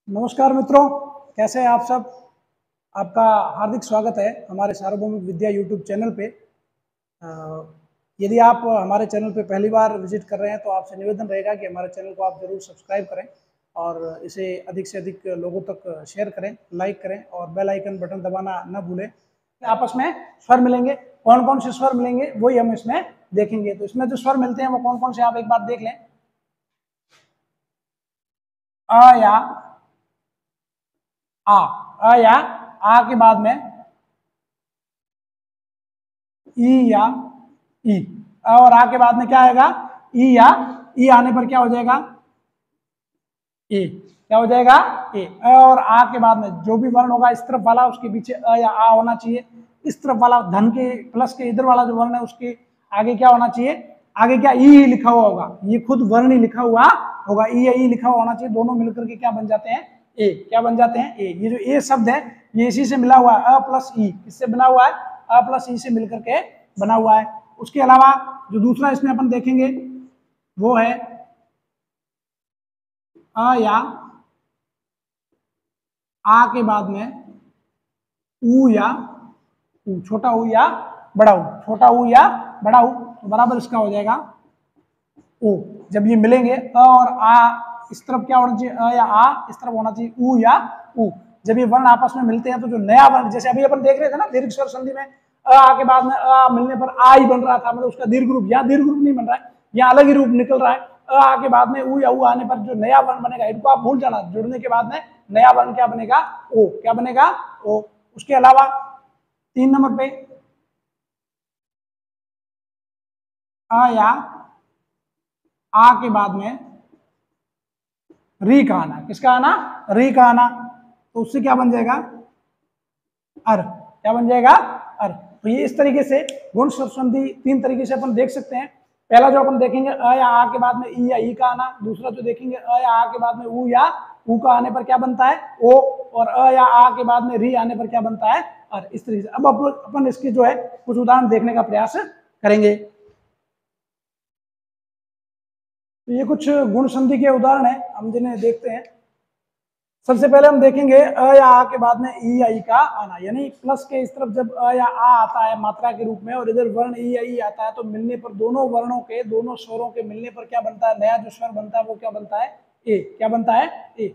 नमस्कार मित्रों, कैसे हैं आप सब। आपका हार्दिक स्वागत है हमारे सार्वभौमिक विद्या यूट्यूब चैनल पे। अ, यदि आप हमारे चैनल पे पहली बार विजिट कर रहे हैं तो आपसे निवेदन रहेगा कि हमारे चैनल को आप जरूर सब्सक्राइब करें और इसे अधिक से अधिक लोगों तक शेयर करें, लाइक करें और बेल आइकन बटन दबाना न भूलें। आपस में स्वर मिलेंगे, कौन कौन से स्वर मिलेंगे वही हम इसमें देखेंगे। तो इसमें जो स्वर मिलते हैं वो कौन कौन से आप एक बार देख लें। अ या आ, अ या आ के बाद में ई या ई, और आ के बाद में क्या आएगा, ई या ई आने पर क्या हो जाएगा, ए। क्या हो जाएगा, ए। और आ के बाद में जो भी वर्ण होगा इस तरफ वाला उसके पीछे अ या आ होना चाहिए। इस तरफ वाला धन के प्लस के इधर वाला जो वर्ण है उसके आगे क्या होना चाहिए, आगे क्या ई लिखा हुआ होगा, ये खुद वर्ण ही लिखा हुआ होगा, ई या ई लिखा हुआ होना चाहिए। दोनों मिलकर के क्या बन जाते हैं, ए। क्या बन जाते हैं, ए। ये जो ए शब्द है ये इसी से मिला हुआ है, अ प्लस ई, इससे बना हुआ है, अ प्लस ई से मिलकर के बना हुआ है। उसके अलावा जो दूसरा इसमें अपन देखेंगे वो है अ या आ के बाद में ऊ या ऊ, छोटा ऊ या बड़ा ऊ, छोटा ऊ या बड़ा ऊ, तो बराबर इसका हो जाएगा ओ। जब ये मिलेंगे अ और आ, इस तरफ क्या होना चाहिए, अ या आ, इस तरफ होना चाहिए ऊ या ऊ। जब ये वर्ण आपस में मिलते हैं तो जो नया वर्ण, जैसे अभी अपन देख रहे थे ना दीर्घ स्वर संधि में अ आ के बाद में अ मिलने पर आ ही बन रहा था, मतलब उसका दीर्घ रूप, यहाँ दीर्घ रूप नहीं बन रहा है, यहाँ अलग ही रूप निकल रहा है। अ आ के बाद में ऊ या ऊ आने पर जो नया वर्ण बनेगा, इनको आप भूल जाना, जुड़ने के बाद में नया वर्ण क्या बनेगा, ओ। क्या बनेगा, ओ। उसके अलावा 3 नंबर पे अ या आ के बाद में री का आना, किसका आना, री का आना, तो उससे क्या बन जाएगा, अर। क्या बन जाएगा, अर। तो ये इस तरीके से गुण स्वर संधि 3 तरीके से अपन देख सकते हैं। पहला जो अपन देखेंगे अ या आ के बाद में ई या ई का आना, दूसरा जो देखेंगे अ या आ के बाद में ऊ या ऊ का आने पर क्या बनता है, ओ, और अ या आ के बाद में री आने पर क्या बनता है, अर। इस तरीके से अब अपन इसके जो है कुछ उदाहरण देखने का प्रयास करेंगे। तो ये कुछ गुण संधि के उदाहरण है, हम जिन्हें देखते हैं। सबसे पहले हम देखेंगे अ या आ के बाद में ई या ई का आना, यानी प्लस के इस तरफ जब अ या आ आता है मात्रा के रूप में और इधर वर्ण ई या ई आता है तो मिलने पर दोनों वर्णों के, दोनों स्वरों के मिलने पर क्या बनता है, नया जो स्वर बनता है वो क्या बनता है, ए। क्या बनता है, ए।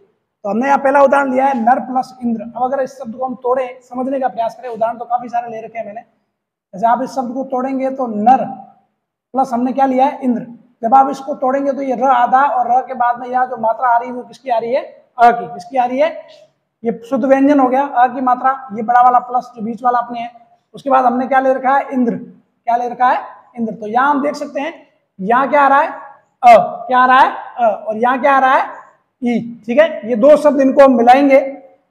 तो हमने यहाँ पहला उदाहरण लिया है नर प्लस इंद्र। अब अगर इस शब्द को हम तोड़े, समझने का प्रयास करें, उदाहरण तो काफी सारे ले रखे हैं मैंने। जैसे आप इस शब्द को तोड़ेंगे तो नर प्लस हमने क्या लिया है, इंद्र। जब आप इसको तोड़ेंगे तो ये र आधा और र के बाद में यहाँ जो मात्रा आ रही है वो किसकी आ रही है, अ की। किसकी आ रही है, ये शुद्ध व्यंजन हो गया, अ की मात्रा, ये बड़ा वाला प्लस जो बीच वाला अपने है। उसके बाद हमने क्या ले रखा है, इंद्र। क्या ले रखा है, इंद्र। तो यहाँ हम देख सकते हैं यहाँ क्या आ रहा है, अ। क्या आ रहा है, अ, और यहाँ क्या आ रहा है, ई। ठीक है, ये दो शब्द इनको हम मिलाएंगे,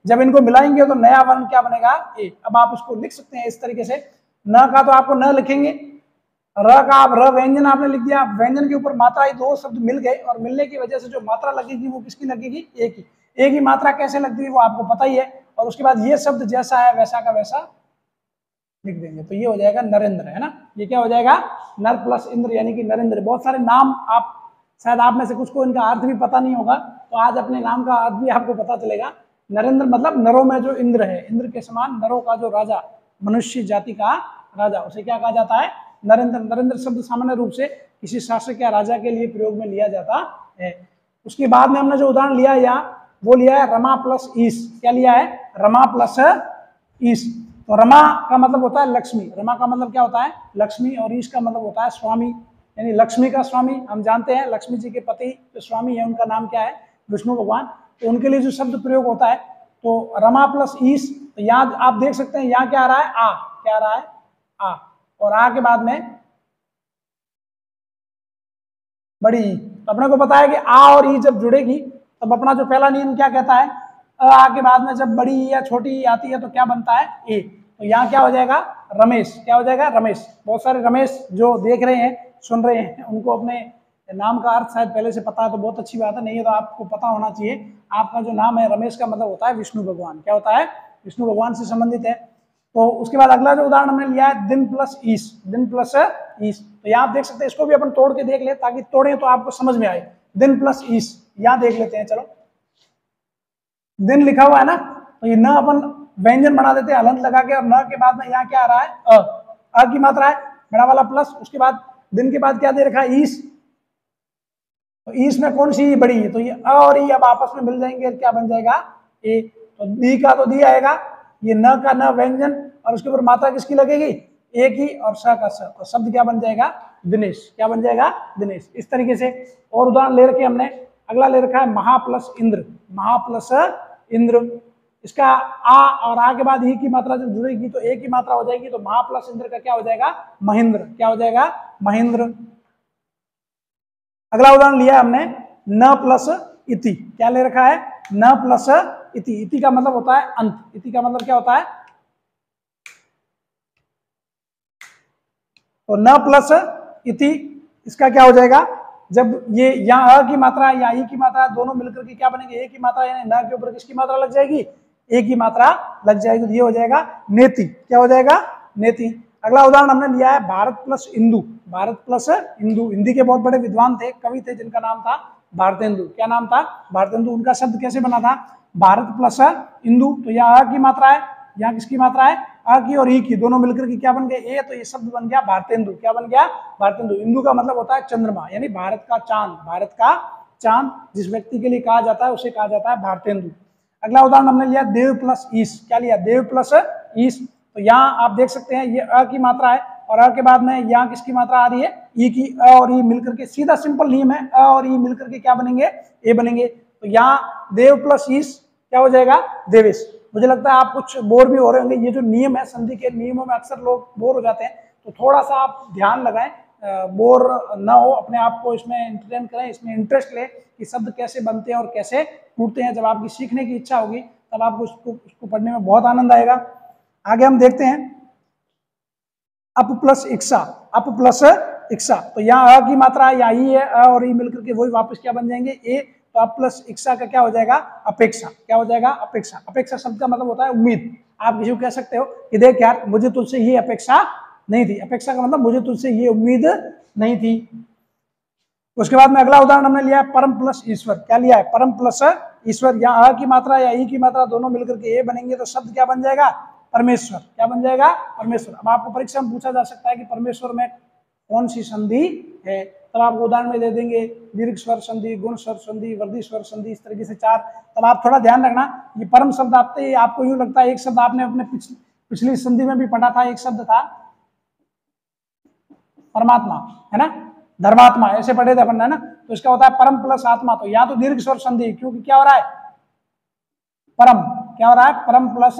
जब इनको मिलाएंगे तो नया वर्ण क्या बनेगा, ए। अब आप इसको लिख सकते हैं इस तरीके से, न का तो आपको न लिखेंगे, र का आप र व्यंजन आपने लिख दिया, व्यंजन के ऊपर मात्रा, ये दो शब्द मिल गए और मिलने की वजह से जो मात्रा लगेगी वो किसकी लगेगी, एक ही। एक ही मात्रा कैसे लगती है वो आपको पता ही है। और उसके बाद ये शब्द जैसा है वैसा का वैसा लिख देंगे, तो ये हो जाएगा नरेंद्र, है ना। ये क्या हो जाएगा, नर प्लस इंद्र यानी कि नरेंद्र। बहुत सारे नाम, आप शायद आप में से कुछ को इनका अर्थ भी पता नहीं होगा, तो आज अपने नाम का अर्थ भी आपको पता चलेगा। नरेंद्र मतलब नरों में जो इंद्र है, इंद्र के समान नरों का जो राजा, मनुष्य जाति का राजा, उसे क्या कहा जाता है, नरेंद्र। नरेंद्र शब्द सामान्य रूप से किसी शासक या राजा के लिए प्रयोग में लिया जाता है। उसके बाद में हमने जो उदाहरण लिया है यहाँ, वो लिया है रमा प्लस ईश। क्या लिया है, रमा प्लस ईश। तो रमा का मतलब होता है लक्ष्मी, रमा का मतलब क्या होता है, लक्ष्मी, और ईश का मतलब होता है स्वामी, यानी लक्ष्मी का स्वामी। हम जानते हैं लक्ष्मी जी के पति जो स्वामी है उनका नाम क्या है, विष्णु भगवान। तो उनके लिए जो शब्द प्रयोग होता है तो रमा प्लस ईश। तो यहाँ आप देख सकते हैं यहाँ क्या आ रहा है, आ। क्या आ रहा है, आ। और आ के बाद में बड़ी ई। तो अपने को पता है कि आ और ई जब जुड़ेगी तब अपना जो पहला नियम क्या कहता है, आ के बाद में जब बड़ी ई या छोटी ई आती है तो क्या बनता है, ए। तो यहाँ क्या हो जाएगा, रमेश। क्या हो जाएगा, रमेश। बहुत सारे रमेश जो देख रहे हैं, सुन रहे हैं, उनको अपने नाम का अर्थ शायद पहले से पता है तो बहुत अच्छी बात है, नहीं है तो आपको पता होना चाहिए। आपका जो नाम है रमेश का मतलब होता है विष्णु भगवान। क्या होता है, विष्णु भगवान से संबंधित है। तो उसके बाद अगला जो उदाहरण हमने लिया है दिन प्लस ईश। दिन प्लस ईश, तो यहाँ आप देख सकते हैं, इसको भी अपन तोड़ के देख ले ताकि तोड़े तो आपको समझ में आए। दिन प्लस ईश यहाँ देख लेते हैं, चलो। दिन लिखा हुआ है ना, तो ये न अपन व्यंजन बना देते हैं हलंत लगा के, और न के बाद में यहाँ क्या आ रहा है, अ की मात्रा है, बड़ा वाला प्लस, उसके बाद दिन के बाद क्या दे रखा है, ईस। तो ईस में कौन सी बड़ी है, तो ये अ और ई अब आपस में मिल जाएंगे, क्या बन जाएगा, ए। तो दी का तो दी आएगा, ये न का न व्यंजन, और उसके ऊपर मात्रा किसकी लगेगी, ए की, और स का स, तो शब्द क्या बन जाएगा, दिनेश। क्या बन जाएगा, दिनेश। इस तरीके से और उदाहरण ले रखे हमने। अगला ले रखा है महा प्लस इंद्र, महा प्लस इंद्र। इसका आ और आ के बाद ही की मात्रा जब जुड़ेगी तो ए की मात्रा हो जाएगी, तो महा प्लस इंद्र का क्या हो जाएगा, महेंद्र। क्या हो जाएगा, महेंद्र। अगला उदाहरण लिया हमने न प्लस इति। क्या ले रखा है, न प्लस इति। इति का मतलब होता है अंत। इति का मतलब क्या होता है, तो न प्लस इति, इसका क्या हो जाएगा, जब ये यहाँ अ की मात्रा या ई की मात्रा दोनों मिलकर के क्या बनेंगे, ए की मात्रा, यानी न के ऊपर किसकी मात्रा लग जाएगी, ए की मात्रा लग जाएगी, तो ये हो जाएगा नेति। क्या हो जाएगा, नेति। अगला उदाहरण हमने लिया है भारत प्लस इंदु। भारत प्लस इंदु, हिंदी के बहुत बड़े विद्वान थे, कवि थे, जिनका नाम था भारतेंदु। क्या नाम था, भारतेंदु। उनका शब्द कैसे बना था, भारत प्लस इंदु। तो यहाँ अ की मात्रा है, यहाँ किसकी मात्रा है, अ की और ई की, दोनों मिलकर के क्या बन गए, ए। तो ये शब्द बन गया भारतेंदु। क्या बन गया, भारतेंदु। इंदु का मतलब होता है चंद्रमा, यानी भारत का चांद। भारत का चांद जिस व्यक्ति के लिए कहा जाता है उसे कहा जाता है भारतेंदु। अगला उदाहरण हमने लिया देव प्लस ईश। क्या लिया, देव प्लस ईश। तो यहाँ आप देख सकते हैं ये अ की मात्रा है, और अ के बाद में यहाँ किसकी मात्रा आ रही है, ई की। अ और ई मिलकर के, सीधा सिंपल नियम है, अ और ई मिलकर के क्या बनेंगे, ए बनेंगे। तो यहाँ देव प्लस ईश क्या हो जाएगा, देवेश। मुझे लगता है आप कुछ बोर भी हो रहे होंगे, ये जो नियम है, संधि के नियमों में अक्सर लोग बोर हो जाते हैं, तो थोड़ा सा आप ध्यान लगाएं, बोर ना हो, अपने आप को इसमें एंटरटेन करें, इसमें इंटरेस्ट लें कि शब्द कैसे बनते हैं और कैसे टूटते हैं। जब आपकी सीखने की इच्छा होगी तब आपको उसको पढ़ने में बहुत आनंद आएगा। आगे हम देखते हैं अप प्लस इक्सा। अप प्लस इक्सा, तो यहाँ अ की मात्रा या ई है, अ और ई मिलकर के वही वापस क्या बन जाएंगे, ए। तो अप प्लस इक्सा का क्या हो जाएगा, अपेक्षा। क्या हो जाएगा, अपेक्षा। अपेक्षा शब्द का मतलब होता है उम्मीद। आप किसी को कह सकते हो कि देख यार, मुझे तुझसे ये अपेक्षा नहीं थी। अपेक्षा का मतलब मुझे तुझसे ये उम्मीद नहीं थी। उसके बाद में अगला उदाहरण हमने लिया है परम प्लस ईश्वर। क्या लिया है, परम प्लस ईश्वर। यहाँ अ की मात्रा या ई की मात्रा दोनों मिलकर के ए बनेंगे, तो शब्द क्या बन जाएगा, परमेश्वर। क्या बन जाएगा, परमेश्वर। अब आपको परीक्षा में पूछा जा सकता है कि परमेश्वर में कौन सी संधि है, तब आपको उदाहरण में दे देंगे दीर्घ स्वर संधि, गुण स्वर संधि, वर्धी स्वर संधि, इस तरीके से 4। तब आप थोड़ा ध्यान रखना, ये परम शब्द आपको यूं लगता है एक शब्द आपने अपने पिछली संधि में भी पढ़ा था, एक शब्द था परमात्मा, है ना, धर्मात्मा, ऐसे पढ़े थे अपन, है ना। तो इसका होता है परम प्लस आत्मा। तो यहाँ तो दीर्घ स्वर संधि, क्योंकि क्या हो रहा है, परम। क्या हो रहा है, परम प्लस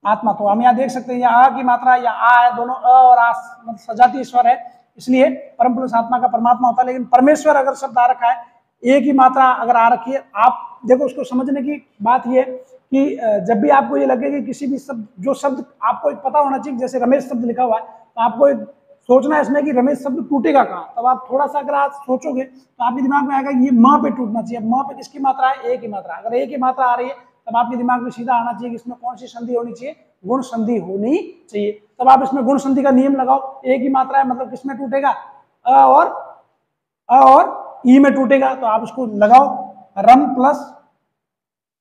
आत्मा। तो हम यहाँ देख सकते हैं यहाँ अ की मात्रा या आ है, दोनों अ और आ सजातीय स्वर है, इसलिए परम प्लस आत्मा का परमात्मा होता है। लेकिन परमेश्वर अगर शब्द आ रखा है, ए की मात्रा अगर आ रखी है, आप देखो उसको समझने की बात ये कि जब भी आपको ये लगे कि किसी भी शब्द, जो शब्द आपको एक पता होना चाहिए, जैसे रमेश शब्द लिखा हुआ है, तो आपको एक सोचना है इसमें कि रमेश शब्द टूटेगा कहाँ। तब आप थोड़ा सा अगर आप सोचोगे तो आपके दिमाग में आएगा ये म पे टूटना चाहिए। म पे किसकी मात्रा है, ए की मात्रा। अगर ए की मात्रा आ रही है तब आपके दिमाग में सीधा आना चाहिए कि इसमें कौन सी संधि होनी चाहिए, गुण संधि होनी चाहिए। तब आप इसमें गुण संधि का नियम लगाओ, ए की मात्रा है मतलब किसमें टूटेगा, अ और ई में टूटेगा। तो आप उसको लगाओ, रम प्लस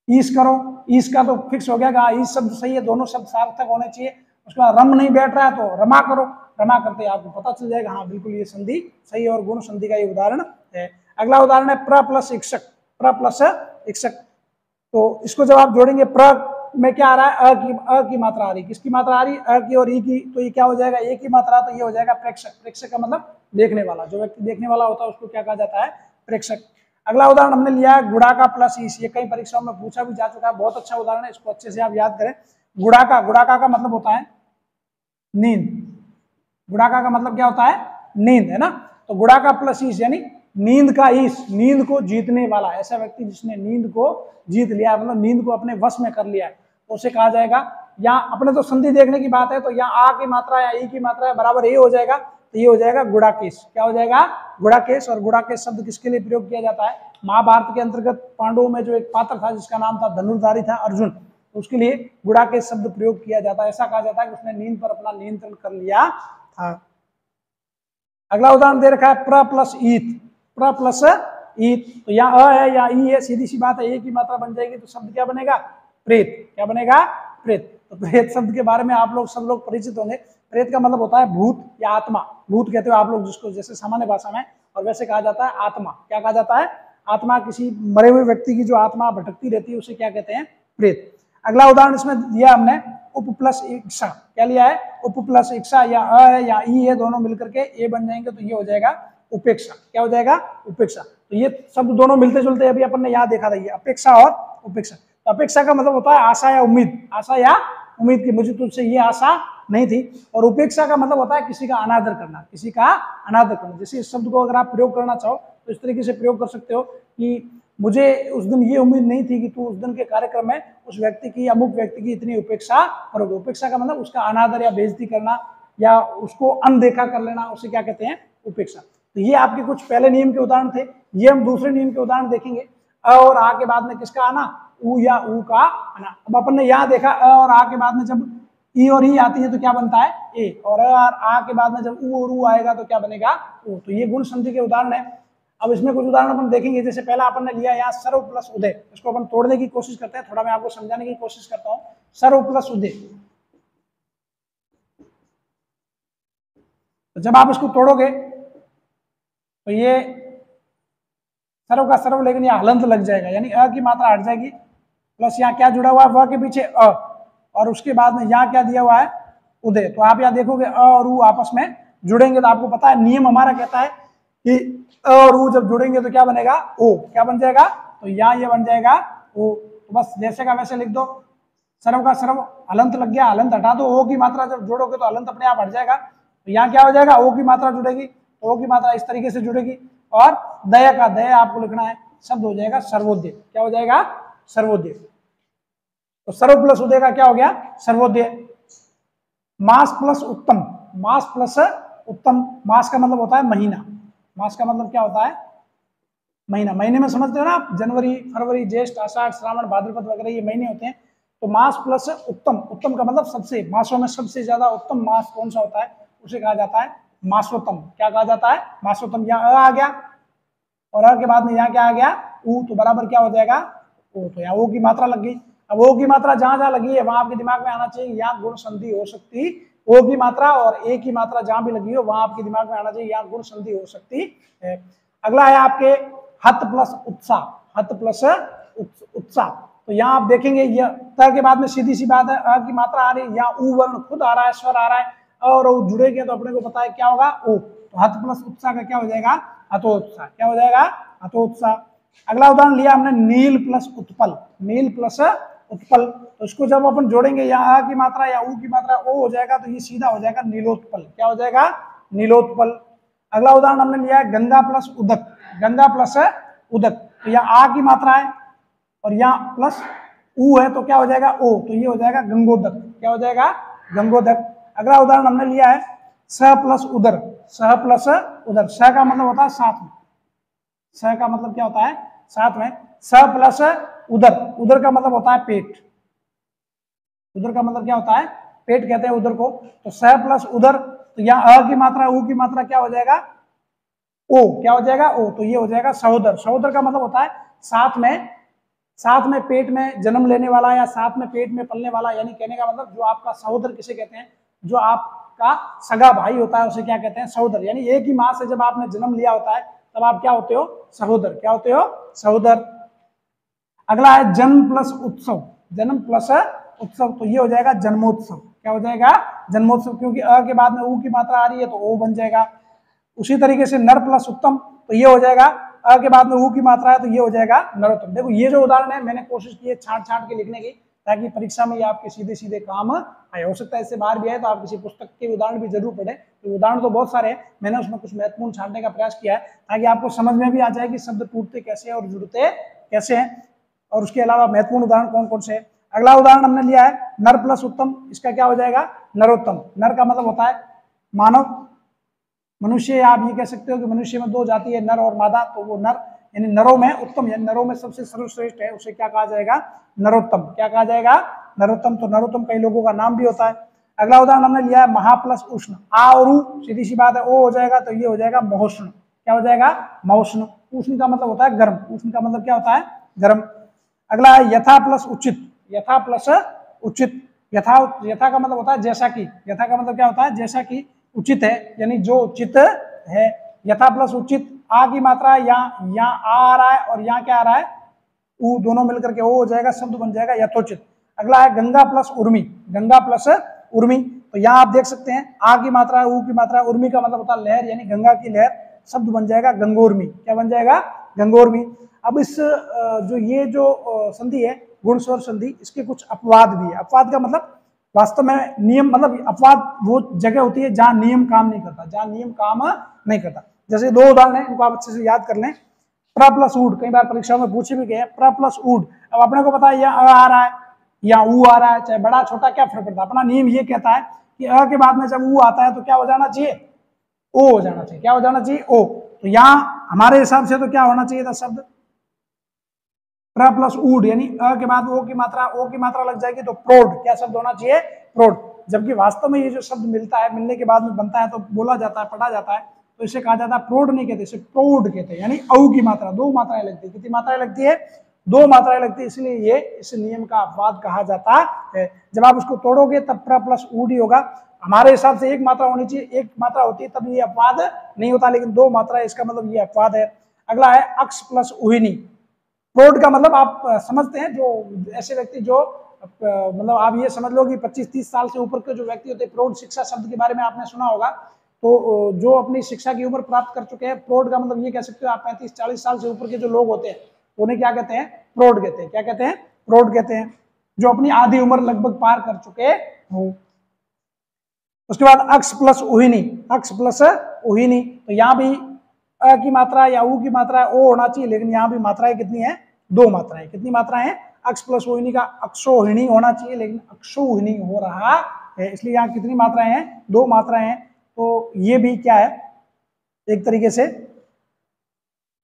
ईस करो। ईस का तो फिक्स हो गया, ईस शब्द सही है, दोनों शब्द सार्थक होने चाहिए। उसके बाद रम नहीं बैठ रहा है तो रमा करो, रमा करते आपको पता चल जाएगा, हाँ बिल्कुल ये संधि सही है, और गुण संधि का ये उदाहरण है। अगला उदाहरण है प्र प्लस इक्षक। प्र प्लस इक्षक, तो इसको जब आप जोड़ेंगे, प्र में क्या आ रहा है, अ की मात्रा आ रही, किसकी मात्रा आ रही, अ की और ई की। तो ये क्या हो जाएगा, ए की मात्रा, तो ये हो जाएगा प्रेक्षक। प्रेक्षक का मतलब देखने वाला, जो व्यक्ति देखने वाला होता है उसको क्या कहा जाता है, प्रेक्षक। अगला उदाहरण हमने लिया है गुड़ाका प्लस ईश। ये कई परीक्षाओं में पूछा भी जा चुका है, बहुत अच्छा उदाहरण है, इसको अच्छे से आप याद करें। गुड़ाका, गुड़ाका का मतलब होता है नींद। गुड़ाका का मतलब क्या होता है, नींद, है ना। तो गुड़ाका प्लस ईश यानी नींद का ईश, नींद को जीतने वाला। ऐसा व्यक्ति जिसने नींद को जीत लिया, मतलब नींद को अपने वश में कर लिया है, तो उसे कहा जाएगा। यहाँ अपने तो संधि देखने की बात है, तो यहाँ आ की मात्रा या ई की मात्रा बराबर ये हो जाएगा, तो ये हो जाएगा गुड़ाकेश। क्या हो जाएगा, गुड़ाकेश। और गुड़ाकेश शब्द किसके लिए प्रयोग किया जाता है, महाभारत के अंतर्गत पांडवों में जो एक पात्र था जिसका नाम था धनुर्धारी था अर्जुन, तो उसके लिए गुड़ाकेश शब्द प्रयोग किया जाता है। ऐसा कहा जाता है कि उसने नींद पर अपना नियंत्रण कर लिया था। अगला उदाहरण दे रखा है प्र प्लस ईत। प्र प्लस ई, तो यहाँ अ है या ई है, सीधी सी बात है, ए की मात्रा बन जाएगी तो शब्द क्या बनेगा, प्रेत। क्या बनेगा, प्रेत। तो प्रेत शब्द के बारे में आप लोग सब लोग परिचित होंगे। प्रेत का मतलब होता है भूत या आत्मा। भूत कहते हो आप लोग जिसको, जैसे सामान्य भाषा में, और वैसे कहा जाता है आत्मा। क्या कहा जाता है, आत्मा। किसी मरे हुए व्यक्ति की जो आत्मा भटकती रहती है उसे क्या कहते हैं, प्रेत। अगला उदाहरण इसमें दिया हमने, उप प्लस इक्षा। क्या लिया है, उप प्लस इक्षा, या अ है या ई है, दोनों मिलकर के ए बन जाएंगे तो ये हो जाएगा उपेक्षा। क्या हो जाएगा, उपेक्षा। तो ये शब्द दोनों मिलते जुलते अभी अपन ने यहाँ देखा था, ये अपेक्षा और उपेक्षा। तो अपेक्षा का मतलब होता है आशा या उम्मीद, आशा या उम्मीद की मुझे तुझसे ये आशा नहीं थी। और उपेक्षा का मतलब होता है किसी का अनादर करना, किसी का अनादर करना। जैसे इस शब्द को अगर आप प्रयोग करना चाहो तो इस तरीके से प्रयोग कर सकते हो कि मुझे उस दिन ये उम्मीद नहीं थी कि तू उस दिन के कार्यक्रम में उस व्यक्ति की, अमुक व्यक्ति की इतनी उपेक्षा करोगे। उपेक्षा का मतलब उसका अनादर या बेइज्जती करना या उसको अनदेखा कर लेना, उसे क्या कहते हैं, उपेक्षा। तो ये आपके कुछ पहले नियम के उदाहरण थे। ये हम दूसरे नियम के उदाहरण देखेंगे। अ और आ के बाद में किसका आना, उ या ऊ का आना। अब अपन ने यहाँ देखा अ और आ के बाद में जब ई और ई आती है तो क्या बनता है, ए। और आ के बाद में जब उ और ऊ आएगा तो क्या बनेगा, ऊ। तो ये गुण संधि के उदाहरण है। अब इसमें कुछ उदाहरण अपन देखेंगे। जैसे पहला अपन ने लिया यहाँ सर्व प्लस उदय, इसको अपन तोड़ने की कोशिश करते हैं। थोड़ा मैं आपको समझाने की कोशिश करता हूँ। सर्व प्लस उदय, तो जब आप इसको तोड़ोगे तो ये सर्व का सर्व, लेकिन यहाँ हलंत लग जाएगा, यानी अ की मात्रा हट जाएगी। प्लस यहाँ क्या जुड़ा हुआ है, व के पीछे अ, और उसके बाद में यहाँ क्या दिया हुआ है, उदय। तो आप यहाँ देखोगे अ और उ आपस में जुड़ेंगे तो आपको पता है नियम हमारा कहता है कि अ और उ जब जुड़ेंगे तो क्या बनेगा, ओ। क्या बन जाएगा, तो यहाँ ये बन जाएगा ओ। तो बस जैसे का वैसे लिख दो। सर्व का सर्व, हलंत लग गया, हलंत हटा दो। ओ की मात्रा जब जोड़ोगे तो हलंत अपने आप हट जाएगा। तो यहाँ क्या हो जाएगा, ओ की मात्रा जुड़ेगी, ओ की मात्रा इस तरीके से जुड़ेगी। और दया का दया आपको लिखना है, शब्द हो जाएगा सर्वोदय। क्या हो जाएगा, सर्वोदय। तो सर्व प्लस उदय का क्या हो गया, सर्वोदय। मास प्लस उत्तम, मास प्लस उत्तम। मास का मतलब होता है महीना। मास का मतलब क्या होता है, महीना। महीने में समझते हो ना आप, जनवरी, फरवरी, ज्येष्ठ, आषाढ़, श्रावण, भाद्रपद वगैरह ये महीने होते हैं। तो मास प्लस उत्तम, उत्तम का मतलब सबसे, मासों में सबसे ज्यादा उत्तम मास कौन सा होता है, उसे कहा जाता है मासोत्तम। क्या कहा जाता है, मासोत्तम। यहाँ अ आ गया और अ के बाद में यहाँ क्या आ गया, ऊ। तो बराबर क्या हो जाएगा, ओ। तो यहाँ ओ की मात्रा लग गई। अब ओ की मात्रा जहां जहां लगी है वहां आपके दिमाग में आना चाहिए यहाँ गुण संधि हो सकती, ओ की मात्रा और ए की मात्रा जहां भी लगी हो वहां आपके दिमाग में आना चाहिए यहाँ गुण संधि हो सकती है। अगला है आपके हत प्लस उत्साह, हत प्लस उत्साह। तो यहाँ आप देखेंगे ये त के बाद में सीधी सी बात है, अ की मात्रा आ रही है, यहाँ ऊ वर्ण खुद आ रहा है, स्वर आ रहा है, और वो जुड़ेंगे तो अपने को पता है क्या होगा, ओ। तो हत प्लस उत्साह का क्या हो जाएगा, हतोत्साह। क्या हो जाएगा, हतोत्साह। अगला उदाहरण लिया हमने नील प्लस उत्पल, नील प्लस उत्पल। तो इसको जब अपन जोड़ेंगे यहाँ अ की मात्रा या ऊ की मात्रा ओ हो जाएगा तो ये सीधा हो जाएगा नीलोत्पल। क्या हो जाएगा, नीलोत्पल। अगला उदाहरण हमने लिया है गंगा प्लस उदक, गंगा प्लस उदक। तो यहाँ आ की मात्रा है और यहाँ प्लस ऊ है तो क्या हो जाएगा, ओ। तो ये हो जाएगा गंगोदक। क्या हो जाएगा, गंगोदक। अगला उदाहरण हमने लिया है स प्लस उदर, सह प्लस उदर। स का मतलब होता है साथ में, स का मतलब क्या होता है, साथ में। स प्लस उदर, उदर का मतलब होता है पेट, उदर का मतलब क्या होता है, पेट कहते हैं उदर को। तो स प्लस उदर, तो यहाँ अ की मात्रा ऊ की मात्रा क्या हो जाएगा, ओ। क्या हो जाएगा, ओ। तो ये हो जाएगा सहोदर। सहोदर का मतलब होता है साथ में, साथ में पेट में जन्म लेने वाला या साथ में पेट में पलने वाला। यानी कहने का मतलब जो आपका सहोदर किसे कहते हैं, जो आपका सगा भाई होता है उसे क्या कहते हैं, सहोदर। यानी एक ही माँ से जब आपने जन्म लिया होता है तब आप क्या होते हो, सहोदर। क्या होते हो, सहोदर। अगला है जन्म प्लस उत्सव, जन्म प्लस उत्सव। तो ये हो जाएगा जन्मोत्सव। क्या हो जाएगा, जन्मोत्सव। क्योंकि अ के बाद में ऊ की मात्रा आ रही है तो ओ बन जाएगा। उसी तरीके से नर प्लस उत्तम, तो ये हो जाएगा अ के बाद में ऊ की मात्रा है तो ये हो जाएगा नरोत्तम। देखो ये जो उदाहरण है मैंने कोशिश की है छांट छांट के लिखने की, ताकि परीक्षा में ये आपके सीधे सीधे काम आए। हो सकता है इससे बाहर भी आए तो आप किसी पुस्तक के उदाहरण भी जरूर पढ़ें। तो उदाहरण तो बहुत सारे हैं, मैंने उसमें कुछ महत्वपूर्ण छांटने का प्रयास किया है ताकि आपको समझ में भी आ जाए कि शब्द टूटते कैसे हैं और जुड़ते कैसे हैं, और उसके अलावा महत्वपूर्ण उदाहरण कौन कौन से हैं। अगला उदाहरण हमने लिया है नर प्लस उत्तम, इसका क्या हो जाएगा, नरोत्तम। नर का मतलब होता है मानव, मनुष्य। आप ये कह सकते हो कि मनुष्य में दो जाति है, नर और मादा। तो वो नर यानी नरों में उत्तम, यानी नरों में सबसे सर्वश्रेष्ठ है, उसे क्या कहा जाएगा, नरोत्तम। क्या कहा जाएगा, नरोत्तम। तो नरोत्तम कई लोगों का नाम भी होता है। अगला उदाहरण हमने लिया है महा प्लस उष्ण, आ और ऊ सीधी सी बात है, ओ हो जाएगा तो ये हो जाएगा महोष्ण। क्या हो जाएगा, महोष्ण। उष्ण का मतलब होता है गर्म, उष्ण का मतलब क्या होता है, गर्म। अगला है यथा प्लस उचित, यथा प्लस उचित, यथा यथा का मतलब होता है जैसा कि, यथा का मतलब क्या होता है, जैसा कि, उचित है यानी जो उचित है। यथा प्लस उचित, आ की मात्रा यहाँ आ रहा है और यहाँ क्या आ रहा है, ऊ, दोनों मिलकर के ओ हो जाएगा, शब्द बन जाएगा यथोचित। अगला है गंगा प्लस उर्मी, गंगा प्लस उर्मी, तो यहाँ आप देख सकते हैं आ की मात्रा है, ऊ की मात्रा है, उर्मी का मतलब होता है लहर यानी गंगा की लहर, शब्द बन जाएगा गंगोर्मी। क्या बन जाएगा, गंगोर्मी। अब इस जो ये जो संधि है गुण स्वर संधि, इसके कुछ अपवाद भी है। अपवाद का मतलब वास्तव में नियम, मतलब अपवाद वो जगह होती है जहां नियम काम नहीं करता, जहां नियम काम नहीं करता। जैसे दो उदाहरण है, इनको आप अच्छे से याद कर लें। प्र प्लस ऊड, कई बार परीक्षाओं में पूछे भी गए, प्र प्लस ऊड। अब अपने को पता है यह अ आ रहा है या ऊ आ रहा है, चाहे बड़ा छोटा क्या फर्क पड़ता है, अपना नियम ये कहता है कि अ के बाद में जब ऊ आता है तो क्या हो जाना चाहिए, ओ हो जाना चाहिए। क्या हो जाना चाहिए, ओ। तो यहाँ हमारे हिसाब से तो क्या होना चाहिए था शब्द, प्र प्लस ऊड, यानी अ के बाद ओ की मात्रा लग जाएगी तो प्रोड, क्या शब्द होना चाहिए, प्रोड। जबकि वास्तव में ये जो शब्द मिलता है, मिलने के बाद में बनता है तो बोला जाता है, पढ़ा जाता है, तो इसे कहा जाता है प्रोड नहीं कहते, इसे प्रोड कहते हैं। यानी औ की मात्रा, दो मात्राएं लगती है। कितनी मात्राएं लगती है, दो मात्राएं लगती है, इसलिए ये इस नियम का अपवाद कहा जाता है। जब आप उसको तोड़ोगे तब प्र प्लस ऊड ही होगा। हमारे हिसाब से एक मात्रा होनी चाहिए, एक मात्रा होती है तब ये अपवाद नहीं होता, लेकिन दो मात्रा, इसका मतलब ये अपवाद है। अगला है अक्ष प्लस उहिनी। प्रौढ़ का मतलब आप समझते हैं, जो ऐसे व्यक्ति जो मतलब आप ये समझ लो कि 25-30 साल से ऊपर के जो व्यक्ति होते हैं, प्रौढ़ शिक्षा शब्द के बारे में आपने सुना होगा। तो जो अपनी शिक्षा की उम्र प्राप्त कर चुके हैं, प्रौढ़ का मतलब ये कह सकते हो आप 35-40 साल से ऊपर के जो लोग होते हैं उन्हें क्या कहते हैं, प्रौढ़ कहते हैं। क्या कहते हैं, प्रौढ़ कहते हैं, जो अपनी आधी उम्र लगभग पार कर चुके हो। उसके बाद अक्ष प्लस उहिनी, अक्ष प्लस उहिनी, तो यहाँ भी अ की मात्रा या ऊ की मात्रा ओ होना चाहिए, लेकिन यहाँ भी मात्राएं कितनी है, दो मात्राएं। कितनी मात्राएं हैं, अक्ष प्लस ओहिनी का अक्षोहिणी होना चाहिए, लेकिन अक्षोहिणी हो रहा है, इसलिए यहाँ कितनी मात्राएं हैं, दो मात्राएं हैं। तो ये भी क्या है, एक तरीके से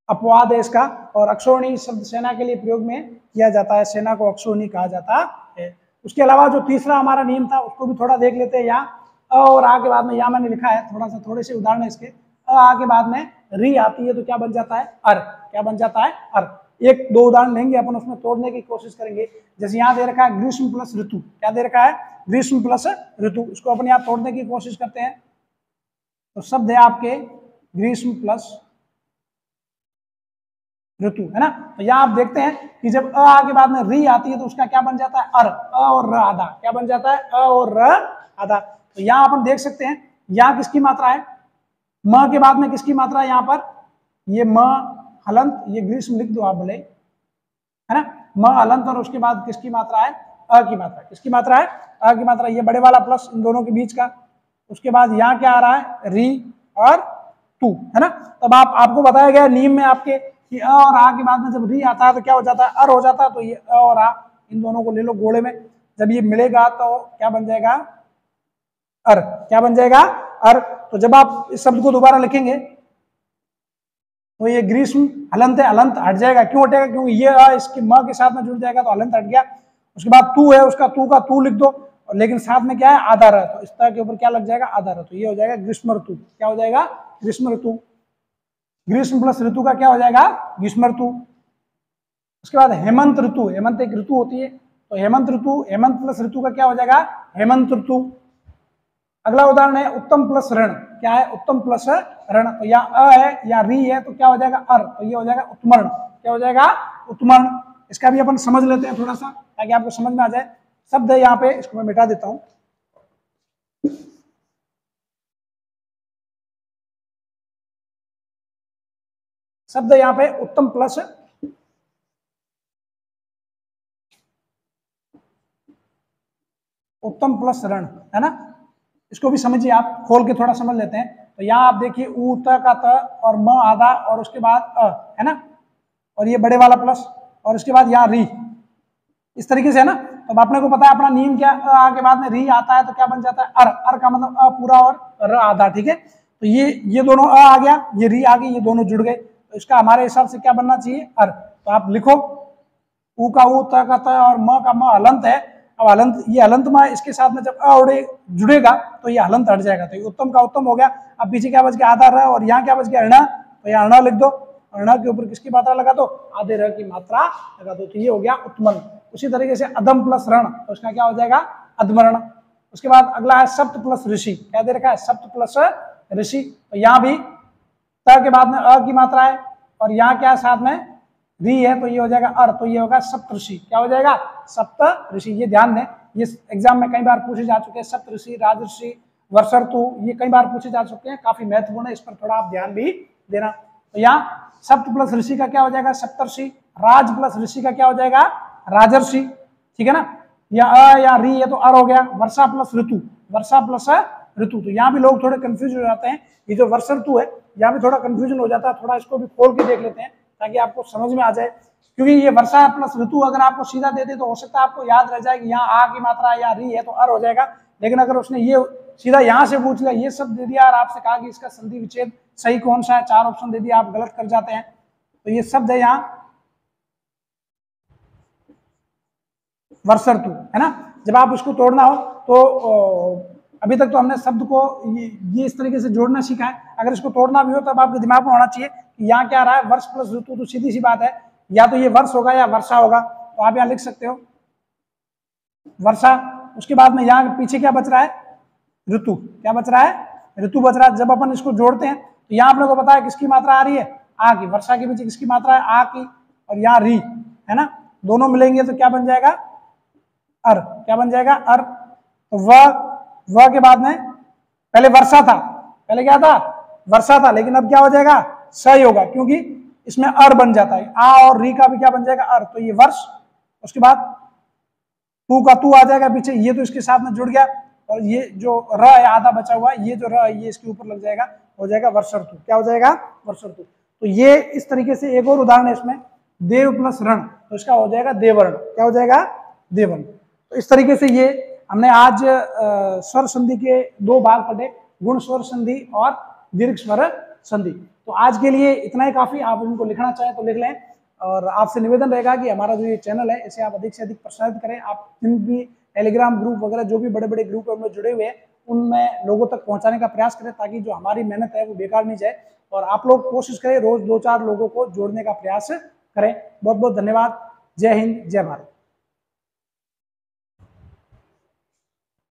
अपवाद है इसका। और अक्षोहिणी शब्द सेना के लिए प्रयोग में किया जाता है, सेना को अक्षोहिणी कहा जाता है। उसके अलावा जो तीसरा हमारा नियम था उसको भी थोड़ा देख लेते हैं। यहाँ अ और आ के बाद में, यहाँ मैंने लिखा है थोड़े से उदाहरण है इसके। अ आ के बाद में री आती है तो क्या बन जाता है, अर। क्या बन जाता है, अर। एक दो उदाहरण लेंगे अपन, उसमें तोड़ने की कोशिश करेंगे। जैसे यहाँ दे रखा है ग्रीष्म प्लस ऋतु, क्या दे रखा है, ग्रीष्म प्लस ऋतु। इसको अपन यहाँ तोड़ने की कोशिश करते हैं। तो शब्द है आपके ग्रीष्म प्लस ऋतु, है ना। तो यहाँ आप देखते हैं कि जब अ आ के बाद में री आती है तो उसका क्या बन जाता है, अर। अ और र आधा, क्या बन जाता है, अ और र आधा। तो यहाँ अपन देख सकते हैं यहाँ किसकी मात्रा है, म के बाद में किसकी मात्रा है, यहाँ पर ये म हलंत, ये ग्रीष्म लिख दो आप भले, है ना। म हलंत और उसके बाद किसकी मात्रा है, अ की मात्रा। किसकी मात्रा है, अ की मात्रा। ये बड़े वाला प्लस इन दोनों के बीच का। उसके बाद यहाँ क्या आ रहा है, री और टू, है ना। तब आपको बताया गया नियम में आपके कि अ और आ के बाद में जब री आता है तो क्या हो जाता है, अर हो जाता है। तो ये अ और आ, इन दोनों को ले लो गोले में, जब ये मिलेगा तो क्या बन जाएगा, अर। क्या बन जाएगा, अर। तो जब आप इस शब्द को दोबारा लिखेंगे तो ये ग्रीष्म हलंत है, हलंत हट जाएगा। क्यों हटेगा, क्योंकि ये अ इसकी म के साथ में जुड़ जाएगा तो हलंत हट गया। उसके बाद तू है, उसका तू का तू लिख दो, और लेकिन साथ में क्या है, आधा र, तो इस तरह के ऊपर क्या लग जाएगा, आधा र। तो ये हो जाएगा ग्रीष्म ऋतु। क्या हो जाएगा, ग्रीष्म ऋतु। ग्रीष्म प्लस ऋतु का क्या हो जाएगा, ग्रीष्म ऋतु। उसके बाद हेमंत ऋतु, हेमंत एक ऋतु होती है, तो हेमंत ऋतु, हेमंत प्लस ऋतु का क्या हो जाएगा, हेमंत ऋतु। अगला उदाहरण है उत्तम प्लस ऋण। क्या है, उत्तम प्लस ऋण। तो या अ है या री है तो क्या हो जाएगा, अर। तो ये हो जाएगा उत्मर्ण। क्या हो जाएगा, उत्मर्ण। इसका भी अपन समझ लेते हैं थोड़ा सा, ताकि आपको समझ में आ जाए। शब्द है यहाँ पे, इसको मैं मिटा देता हूं। शब्द यहाँ पे उत्तम प्लस ऋण, है ना। इसको भी समझिए आप, खोल के थोड़ा समझ लेते हैं। तो यहाँ आप देखिए ऊ त का त और म आधा और उसके बाद अ, है ना, और ये बड़े वाला प्लस और उसके बाद यहाँ री, इस तरीके से, है ना। तो आपने को पता है अपना नियम क्या, अ आ के बाद में री आता है तो क्या बन जाता है, अर। अर का मतलब अ पूरा और र आधा, ठीक है। तो ये दोनों अ आ गया, ये री आ गई, ये दोनों जुड़ गए, तो इसका हमारे हिसाब से क्या बनना चाहिए, अर। तो आप लिखो ऊ का ऊ, त का त और म का म हलंत है। अब हलंत, ये हलंत में इसके साथ में जब अ उड़े जुड़ेगा तो ये हलंत हट जाएगा। तो ये उत्तम का उत्तम हो गया। अब पीछे क्या बच गया, आधा र, और यहाँ क्या बच गया, ऋण। तो यहाँ ऋण लिख दो, और ण के ऊपर किसकी मात्रा लगा दो, आधे र की मात्रा लगा दो, तो ये हो गया उत्मन। उसी तरीके से अधम प्लस रण, तो उसका क्या हो जाएगा, अधमरण। उसके बाद अगला है सप्त प्लस ऋषि, क्या दे रखा है, सप्त प्लस ऋषि। तो यहाँ भी त के बाद में अ की मात्रा है और यहाँ क्या है साथ में री है, तो ये हो जाएगा अर, तो ये होगा सप्तऋषि। क्या हो जाएगा, सप्तऋषि। ये ध्यान दें, ये एग्जाम में कई बार पूछे जा चुके हैं, सप्तऋषि, राजऋषि, वर्षर्तु, ये कई बार पूछे जा चुके हैं, काफी महत्वपूर्ण है, इस पर थोड़ा आप ध्यान भी देना। तो यहाँ सप्त प्लस ऋषि का क्या हो जाएगा, सप्तर्षि। राज प्लस ऋषि का क्या हो जाएगा, राजर्षि। ठीक है ना, या अ या री है तो अर हो गया। वर्षा प्लस ऋतु, वर्षा प्लस ऋतु। तो यहाँ भी लोग थोड़े कंफ्यूज हो जाते हैं, ये जो वर्ष ऋतु है यहाँ भी थोड़ा कंफ्यूजन हो जाता है, थोड़ा इसको भी खोल के देख लेते हैं ताकि आपको समझ में आ जाए। क्योंकि ये वर्षा प्लस ऋतु अगर आपको सीधा दे दे तो हो सकता है आपको याद रह जाए कि यहाँ आ की मात्रा या री है तो अर हो जाएगा, लेकिन अगर उसने ये सीधा यहाँ से पूछ लिया, ये सब दे दिया और आपसे कहा कि इसका संधि विच्छेद सही कौन सा है, 4 ऑप्शन दे दिया, आप गलत कर जाते हैं। तो ये शब्द है यहाँ वर्ष ऋतु, है ना। जब आप इसको तोड़ना हो तो अभी तक तो हमने शब्द को ये इस तरीके से जोड़ना सीखा है, अगर इसको तोड़ना भी हो तब आपके दिमाग में होना चाहिए कि यहाँ क्या आ रहा है, वर्ष प्लस ऋतु। तो सीधी सी बात है, या तो ये वर्ष होगा या वर्षा होगा, तो आप यहाँ लिख सकते हो वर्षा। उसके बाद में यहाँ पीछे क्या बच रहा है, ऋतु। क्या बच रहा है, ऋतु बच रहा है। जब अपन इसको जोड़ते हैं तो यहाँ अपने को पता है किसकी मात्रा आ रही है, आ की। वर्षा के पीछे किसकी मात्रा है, आ की, और यहाँ री है ना, दोनों मिलेंगे तो क्या बन जाएगा, अर। क्या बन जाएगा, अर। तो वह के बाद में पहले वर्षा था, पहले क्या था, वर्षा था, लेकिन अब क्या हो जाएगा, सही होगा, क्योंकि इसमें अर बन जाता है। आ और री का भी क्या बन जाएगा, अर। तो ये वर्ष। उसके बाद तू का तू आ जाएगा पीछे, ये तो इसके साथ में जुड़ गया, और ये जो र है आधा बचा हुआ है, ये जो र है ये इसके ऊपर लग जाएगा, हो जाएगा वर्ष ऋतु। क्या हो जाएगा, वर्ष ऋतु। तो ये इस तरीके से एक और उदाहरण है इसमें, देव प्लस रण, तो इसका हो जाएगा देवर्ण। क्या हो जाएगा, देवर्ण। तो इस तरीके से ये हमने आज स्वर संधि के 2 भाग पढ़े, गुण स्वर संधि और दीर्घ स्वर संधि। तो आज के लिए इतना ही काफी। आप इनको लिखना चाहें तो लिख लें, और आपसे निवेदन रहेगा कि हमारा जो ये चैनल है इसे आप अधिक से अधिक प्रसारित करें। आप जिन भी टेलीग्राम ग्रुप वगैरह जो भी बड़े बड़े ग्रुप में जुड़े हुए हैं उनमें लोगों तक पहुंचाने का प्रयास करें, ताकि जो हमारी मेहनत है वो बेकार नहीं जाए, और आप लोग कोशिश करें रोज 2-4 लोगों को जोड़ने का प्रयास करें। बहुत बहुत धन्यवाद। जय हिंद, जय भारत।